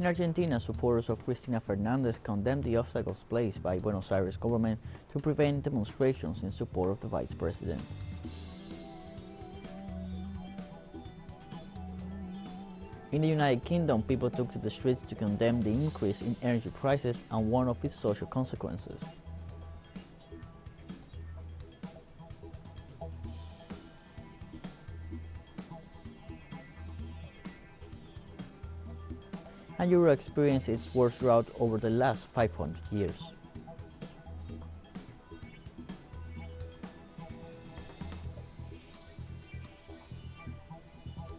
In Argentina, supporters of Cristina Fernandez condemned the obstacles placed by Buenos Aires government to prevent demonstrations in support of the vice president. In the United Kingdom, people took to the streets to condemn the increase in energy prices and warn of its social consequences. And Europe experienced its worst drought over the last 500 years.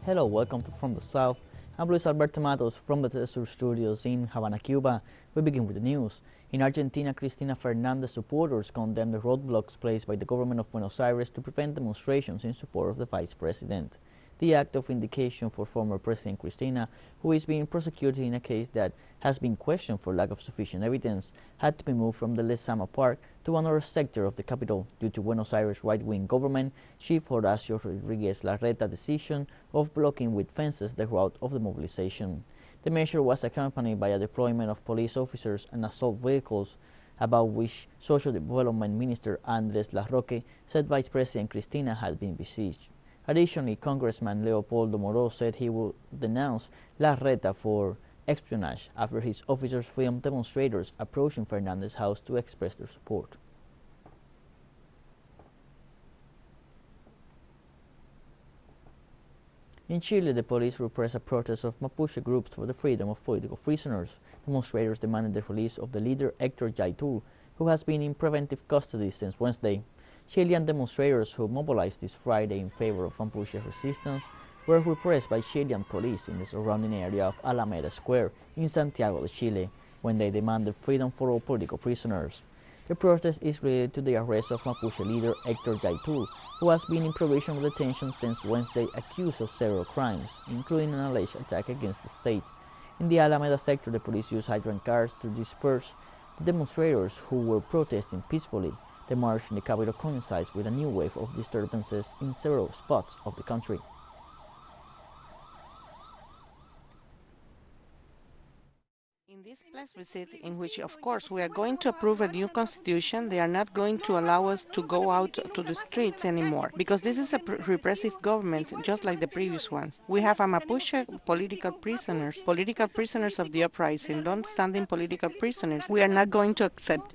Hello, welcome to From the South. I'm Luis Alberto Matos from the TeleSUR studios in Havana, Cuba. We begin with the news. In Argentina, Cristina Fernandez supporters condemned the roadblocks placed by the government of Buenos Aires to prevent demonstrations in support of the vice president. The act of vindication for former President Cristina, who is being prosecuted in a case that has been questioned for lack of sufficient evidence, had to be moved from the Lezama Park to another sector of the capital due to Buenos Aires right-wing government Chief Horacio Rodríguez Larreta's decision of blocking with fences the route of the mobilization. The measure was accompanied by a deployment of police officers and assault vehicles, about which Social Development Minister Andrés Larroque said Vice President Cristina had been besieged. Additionally, Congressman Leopoldo Moro said he will denounce Larreta for espionage after his officers filmed demonstrators approaching Fernandez's house to express their support. In Chile, the police repressed a protest of Mapuche groups for the freedom of political prisoners. Demonstrators demanded the release of the leader Héctor Yaitul, who has been in preventive custody since Wednesday. Chilean demonstrators who mobilized this Friday in favor of Mapuche resistance were repressed by Chilean police in the surrounding area of Alameda Square in Santiago de Chile when they demanded freedom for all political prisoners. The protest is related to the arrest of Mapuche leader Héctor Yaitul, who has been in provisional detention since Wednesday accused of several crimes, including an alleged attack against the state. In the Alameda sector, the police used hydrant cars to disperse the demonstrators who were protesting peacefully. The march in the capital coincides with a new wave of disturbances in several spots of the country. In this plebiscite, in which, of course, we are going to approve a new constitution, they are not going to allow us to go out to the streets anymore, because this is a repressive government, just like the previous ones. We have a Mapuche political prisoners of the uprising, long-standing political prisoners. We are not going to accept.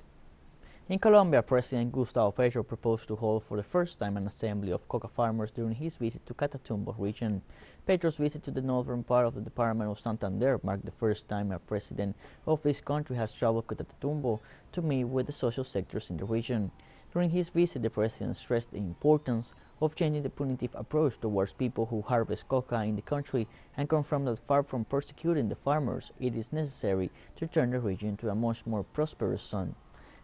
In Colombia, President Gustavo Petro proposed to hold for the first time an assembly of coca farmers during his visit to Catatumbo region. Petro's visit to the northern part of the department of Santander marked the first time a president of this country has traveled to Catatumbo to meet with the social sectors in the region. During his visit, the president stressed the importance of changing the punitive approach towards people who harvest coca in the country and confirmed that far from persecuting the farmers, it is necessary to turn the region into a much more prosperous zone.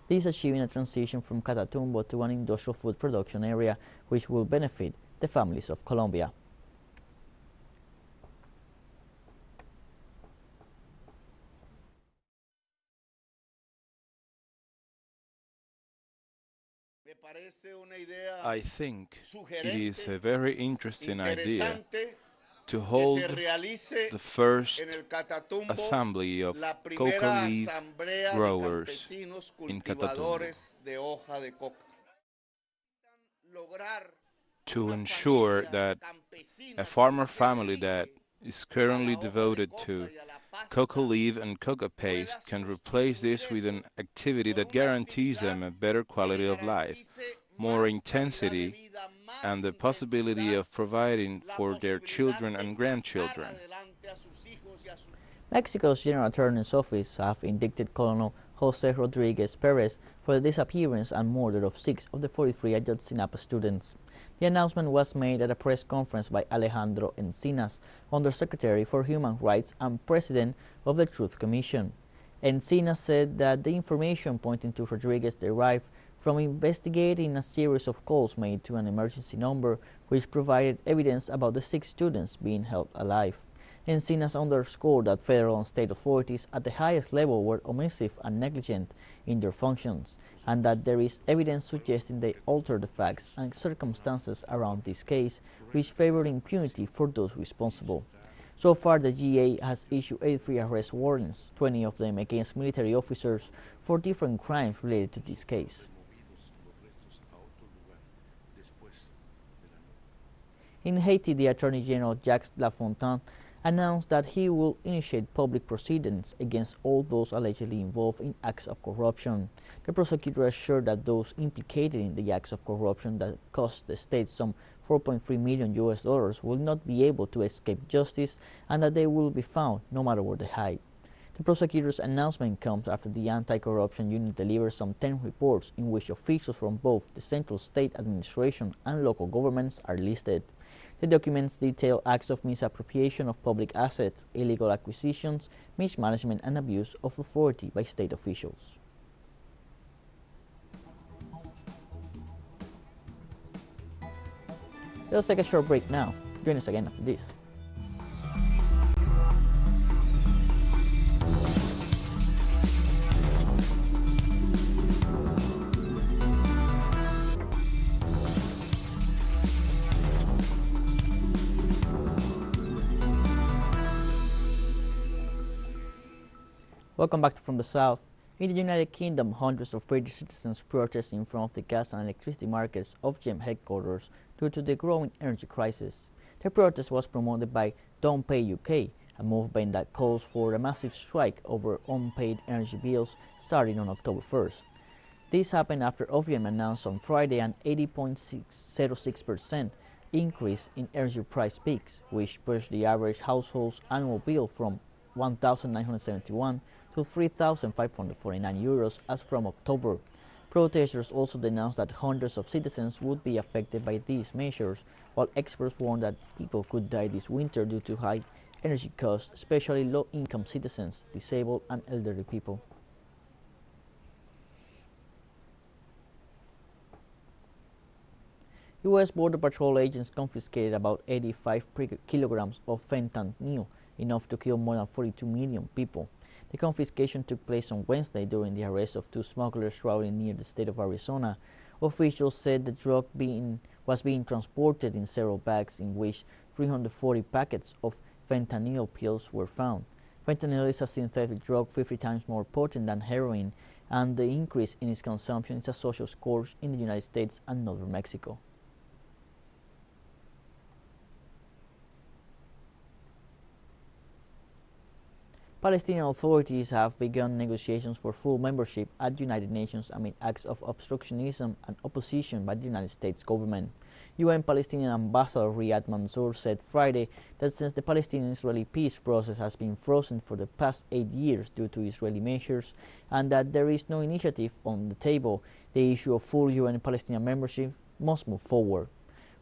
This is achieving a transition from Catatumbo to an industrial food production area which will benefit the families of Colombia. I think it is a very interesting idea to hold the first assembly of coca leaf growers in Catatumbo to ensure that a farmer family that is currently devoted to coca leaf and coca paste can replace this with an activity that guarantees them a better quality of life, more intensity, and the possibility of providing for their children and grandchildren. Mexico's General Attorney's Office have indicted Colonel Jose Rodriguez Perez for the disappearance and murder of 6 of the 43 Ayotzinapa students. The announcement was made at a press conference by Alejandro Encinas, Undersecretary for Human Rights and President of the Truth Commission. Encinas said that the information pointing to Rodriguez derived from investigating a series of calls made to an emergency number which provided evidence about the 6 students being held alive. Encinas underscored that federal and state authorities at the highest level were omissive and negligent in their functions, and that there is evidence suggesting they altered the facts and circumstances around this case which favored impunity for those responsible. So far, the GA has issued 83 arrest warrants, 20 of them against military officers for different crimes related to this case. In Haiti, the Attorney General Jacques Lafontaine announced that he will initiate public proceedings against all those allegedly involved in acts of corruption. The prosecutor assured that those implicated in the acts of corruption that cost the state some $4.3 million will not be able to escape justice and that they will be found no matter where they hide. The prosecutor's announcement comes after the anti-corruption unit delivered some 10 reports in which officials from both the central state administration and local governments are listed. The documents detail acts of misappropriation of public assets, illegal acquisitions, mismanagement and abuse of authority by state officials. Let's take a short break now. Join us again after this. Welcome back to From the South. In the United Kingdom, hundreds of British citizens protest in front of the gas and electricity markets Ofgem headquarters due to the growing energy crisis. The protest was promoted by Don't Pay UK, a movement that calls for a massive strike over unpaid energy bills starting on October 1st. This happened after Ofgem announced on Friday an 80.606% increase in energy price peaks, which pushed the average household's annual bill from 1,971 to 3,549 euros as from October. Protesters also denounced that hundreds of citizens would be affected by these measures, while experts warned that people could die this winter due to high energy costs, especially low-income citizens, disabled and elderly people. U.S. Border Patrol agents confiscated about 85 kilograms of fentanyl, enough to kill more than 42 million people. The confiscation took place on Wednesday during the arrest of two smugglers traveling near the state of Arizona. Officials said the drug was being transported in several bags in which 340 packets of fentanyl pills were found. Fentanyl is a synthetic drug 50 times more potent than heroin, and the increase in its consumption is a social scourge in the United States and northern Mexico. Palestinian authorities have begun negotiations for full membership at the United Nations amid acts of obstructionism and opposition by the United States government. UN Palestinian Ambassador Riyad Mansour said Friday that since the Palestinian-Israeli peace process has been frozen for the past 8 years due to Israeli measures and that there is no initiative on the table, the issue of full UN Palestinian membership must move forward.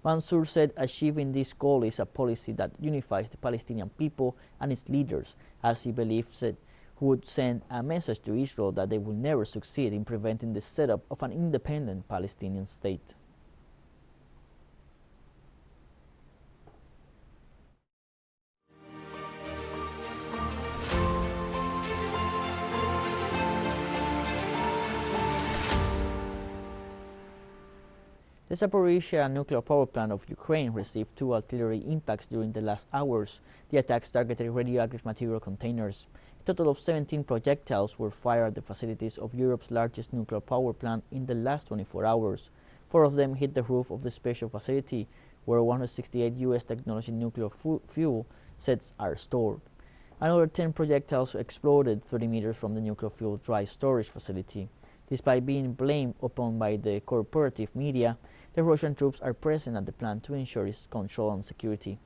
Mansour said achieving this goal is a policy that unifies the Palestinian people and its leaders, as he believes it would send a message to Israel that they will never succeed in preventing the setup of an independent Palestinian state. The Zaporizhzhia nuclear power plant of Ukraine received 2 artillery impacts during the last hours. The attacks targeted radioactive material containers. A total of 17 projectiles were fired at the facilities of Europe's largest nuclear power plant in the last 24 hours. 4 of them hit the roof of the special facility, where 168 U.S. technology nuclear fuel sets are stored. Another 10 projectiles exploded 30 meters from the nuclear fuel dry storage facility. Despite being blamed upon by the corporative media, the Russian troops are present at the plant to ensure its control and security.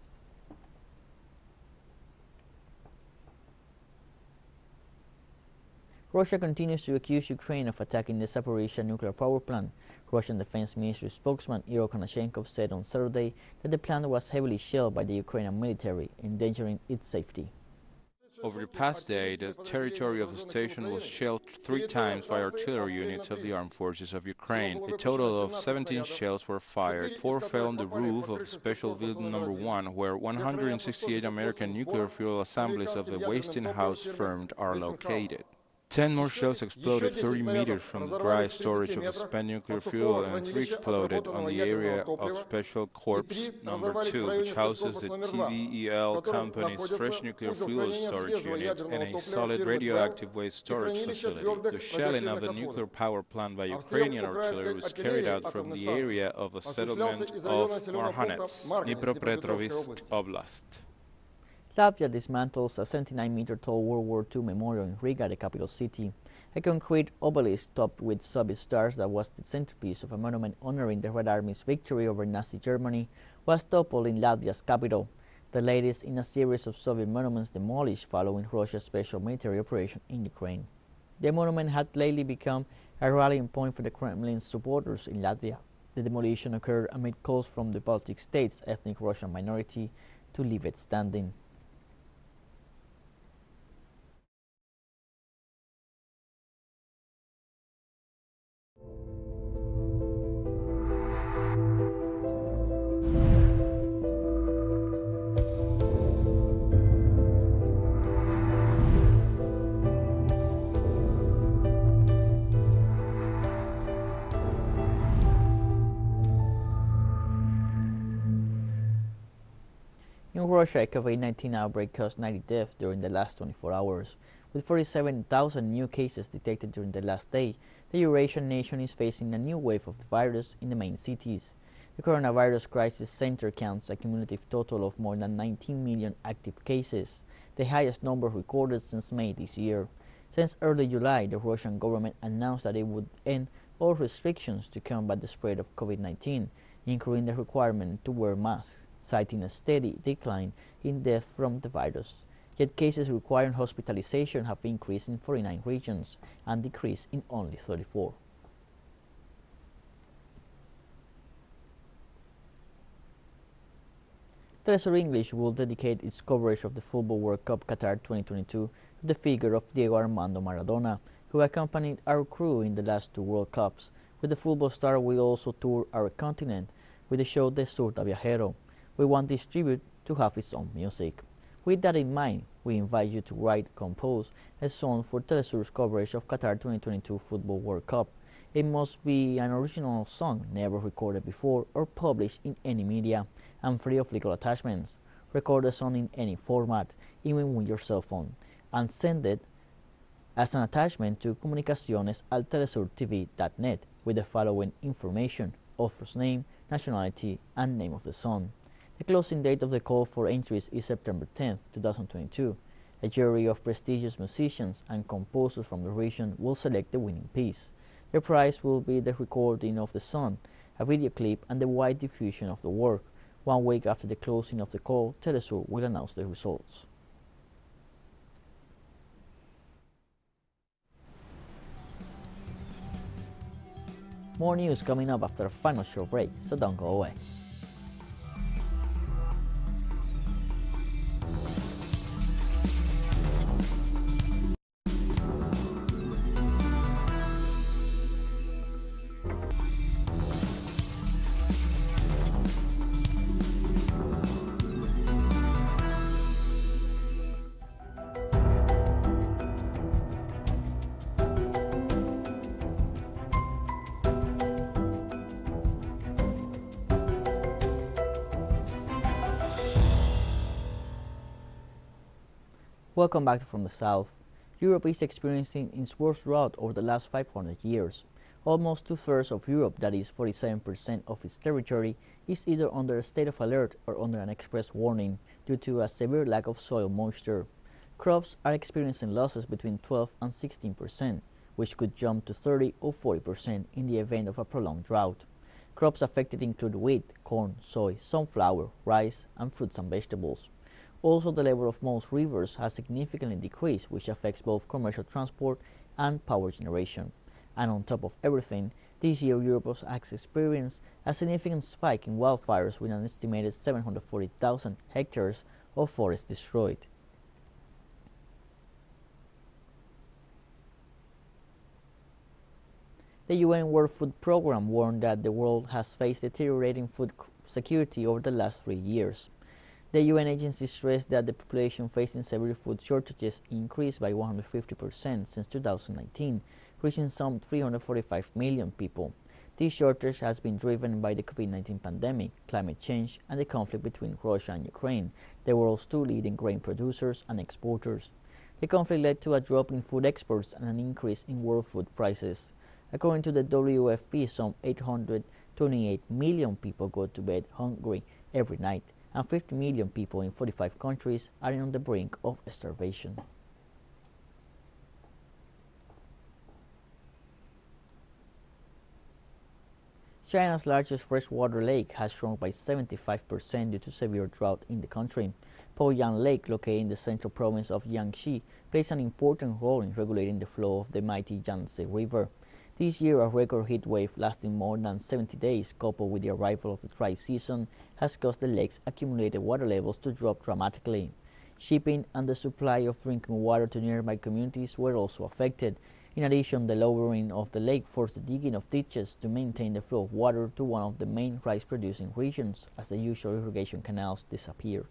Russia continues to accuse Ukraine of attacking the Zaporizhzhia nuclear power plant. Russian Defense Ministry spokesman Igor Konashenkov said on Saturday that the plant was heavily shelled by the Ukrainian military, endangering its safety. Over the past day, the territory of the station was shelled 3 times by artillery units of the armed forces of Ukraine. A total of 17 shells were fired. 4 fell on the roof of Special Building Number 1, where 168 American nuclear fuel assemblies of the Westinghouse firm are located. 10 more shells exploded 30 meters from the dry storage of spent nuclear fuel, and 3 exploded on the area of Special Corps Number 2, which houses the TVEL company's fresh nuclear fuel storage unit and a solid radioactive waste storage facility. The shelling of the nuclear power plant by Ukrainian artillery was carried out from the area of the settlement of Marhanets, Dnipropetrovsk Oblast. Latvia dismantles a 79-meter-tall World War II memorial in Riga, the capital city. A concrete obelisk topped with Soviet stars that was the centerpiece of a monument honoring the Red Army's victory over Nazi Germany was toppled in Latvia's capital, the latest in a series of Soviet monuments demolished following Russia's special military operation in Ukraine. The monument had lately become a rallying point for the Kremlin's supporters in Latvia. The demolition occurred amid calls from the Baltic states' ethnic Russian minority to leave it standing. In Russia, a COVID-19 outbreak caused 90 deaths during the last 24 hours. With 47,000 new cases detected during the last day, the Eurasian nation is facing a new wave of the virus in the main cities. The Coronavirus Crisis Center counts a cumulative total of more than 19 million active cases, the highest number recorded since May this year. Since early July, the Russian government announced that it would end all restrictions to combat the spread of COVID-19, including the requirement to wear masks, citing a steady decline in deaths from the virus. Yet cases requiring hospitalization have increased in 49 regions and decreased in only 34. TeleSUR English will dedicate its coverage of the Football World Cup Qatar 2022 to the figure of Diego Armando Maradona, who accompanied our crew in the last 2 World Cups. With the football star, we also tour our continent with the show De Surda Viajero. We want this tribute to have its own music. With that in mind, we invite you to compose a song for TeleSUR's coverage of Qatar 2022 Football World Cup. It must be an original song never recorded before or published in any media and free of legal attachments. Record the song in any format, even with your cell phone, and send it as an attachment to comunicaciones@telesurtv.net with the following information: author's name, nationality, and name of the song. The closing date of the call for entries is September 10, 2022. A jury of prestigious musicians and composers from the region will select the winning piece. The prize will be the recording of the song, a video clip, and the wide diffusion of the work. 1 week after the closing of the call, TeleSUR will announce the results. More news coming up after a final short break, so don't go away. Welcome back to From the South. Europe is experiencing its worst drought over the last 500 years. Almost 2/3 of Europe, that is 47% of its territory, is either under a state of alert or under an express warning due to a severe lack of soil moisture. Crops are experiencing losses between 12 and 16%, which could jump to 30 or 40% in the event of a prolonged drought. Crops affected include wheat, corn, soy, sunflower, rice, and fruits and vegetables. Also, the level of most rivers has significantly decreased, which affects both commercial transport and power generation. And on top of everything, this year Europe has experienced a significant spike in wildfires with an estimated 740,000 hectares of forest destroyed. The UN World Food Programme warned that the world has faced deteriorating food security over the last 3 years. The UN agency stressed that the population facing severe food shortages increased by 150% since 2019, reaching some 345 million people. This shortage has been driven by the COVID-19 pandemic, climate change, and the conflict between Russia and Ukraine, the world's two leading grain producers and exporters. The conflict led to a drop in food exports and an increase in world food prices. According to the WFP, some 828 million people go to bed hungry every night, and 50 million people in 45 countries are on the brink of starvation. China's largest freshwater lake has shrunk by 75% due to severe drought in the country. Poyang Lake, located in the central province of Jiangxi, plays an important role in regulating the flow of the mighty Yangtze River. This year, a record heat wave lasting more than 70 days, coupled with the arrival of the dry season, has caused the lake's accumulated water levels to drop dramatically. Shipping and the supply of drinking water to nearby communities were also affected. In addition, the lowering of the lake forced the digging of ditches to maintain the flow of water to one of the main rice-producing regions, as the usual irrigation canals disappeared.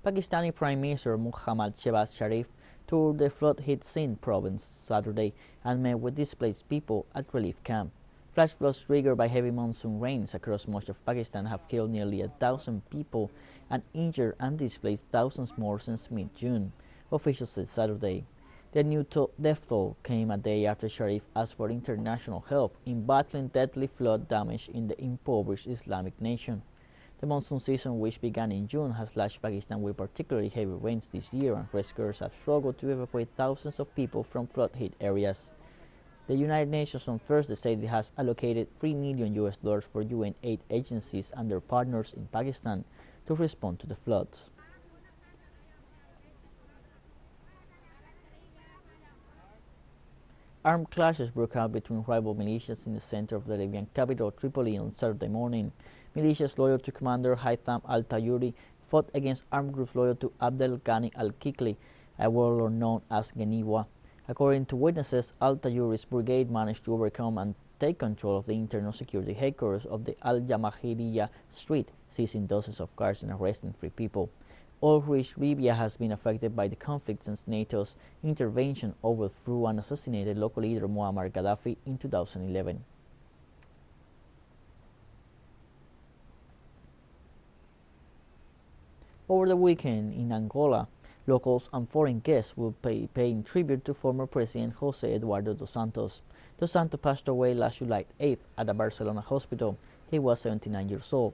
Pakistani Prime Minister Muhammad Shehbaz Sharif toured the flood-hit Sindh province Saturday and met with displaced people at relief camp. Flash floods triggered by heavy monsoon rains across much of Pakistan have killed nearly 1,000 people and injured and displaced thousands more since mid-June, officials said Saturday. The new death toll came a day after Sharif asked for international help in battling deadly flood damage in the impoverished Islamic nation. The monsoon season, which began in June, has lashed Pakistan with particularly heavy rains this year, and rescuers have struggled to evacuate thousands of people from flood-hit areas. The United Nations on Thursday said it has allocated $3 million for UN aid agencies and their partners in Pakistan to respond to the floods. Armed clashes broke out between rival militias in the center of the Libyan capital, Tripoli, on Saturday morning. Militias loyal to Commander Haitham al-Tayuri fought against armed groups loyal to Abdel Ghani al-Kikli, a warlord known as Geniwa. According to witnesses, al-Tayuri's brigade managed to overcome and take control of the internal security headquarters of the Al-Jamahiriya street, seizing dozens of cars and arresting 3 people. All which Libya has been affected by the conflict since NATO's intervention overthrew and assassinated local leader Muammar Gaddafi in 2011. Over the weekend in Angola, locals and foreign guests will be paying tribute to former President José Eduardo dos Santos. Dos Santos passed away last July 8th at a Barcelona hospital. He was 79 years old.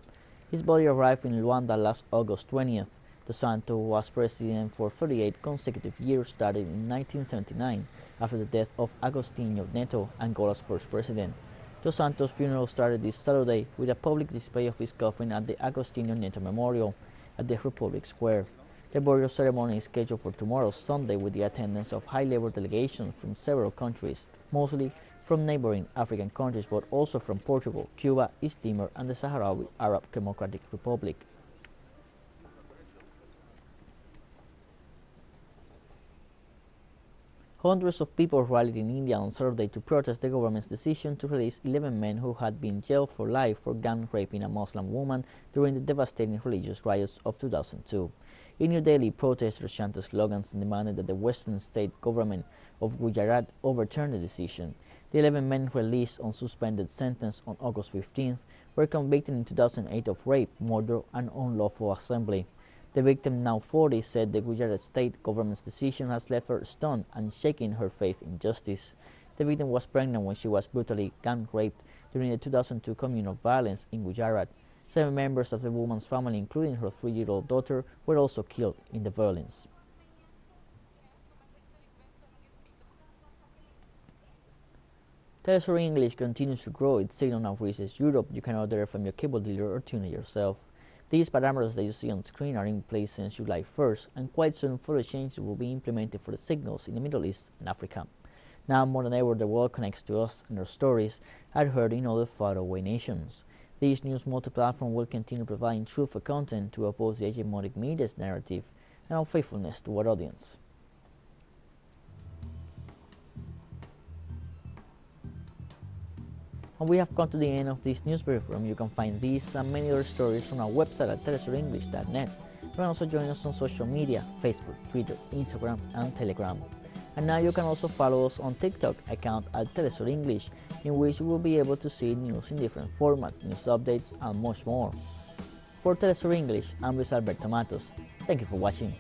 His body arrived in Luanda last August 20th. Dos Santos was president for 38 consecutive years, starting in 1979, after the death of Agostinho Neto, Angola's first president. Dos Santos' funeral started this Saturday with a public display of his coffin at the Agostinho Neto Memorial at the Republic Square. The burial ceremony is scheduled for tomorrow, Sunday, with the attendance of high-level delegations from several countries, mostly from neighboring African countries, but also from Portugal, Cuba, East Timor, and the Sahrawi Arab Democratic Republic. Hundreds of people rallied in India on Saturday to protest the government's decision to release 11 men who had been jailed for life for gang raping a Muslim woman during the devastating religious riots of 2002. In New Delhi, protesters chanted slogans and demanded that the Western state government of Gujarat overturn the decision. The 11 men released on suspended sentence on August 15th were convicted in 2008 of rape, murder, and unlawful assembly. The victim, now 40, said the Gujarat state government's decision has left her stunned and shaking her faith in justice. The victim was pregnant when she was brutally gang raped during the 2002 communal violence in Gujarat. 7 members of the woman's family, including her 3-year-old daughter, were also killed in the violence. TeleSUR English continues to grow. Its signal now reaches Europe. You can order from your cable dealer or tune it yourself. These parameters that you see on screen are in place since July 1st, and quite soon further changes will be implemented for the signals in the Middle East and Africa. Now more than ever, the world connects to us, and our stories are heard in other faraway nations. This news multi-platform will continue providing truthful content to oppose the hegemonic media's narrative and our faithfulness to our audience. And we have come to the end of this news briefing. You can find these and many other stories on our website at telesurenglish.net. You can also join us on social media, Facebook, Twitter, Instagram, and Telegram. And now you can also follow us on TikTok account at TeleSUR English, in which you will be able to see news in different formats, news updates, and much more. For TeleSUR English, I'm Luis Alberto Matos. Thank you for watching.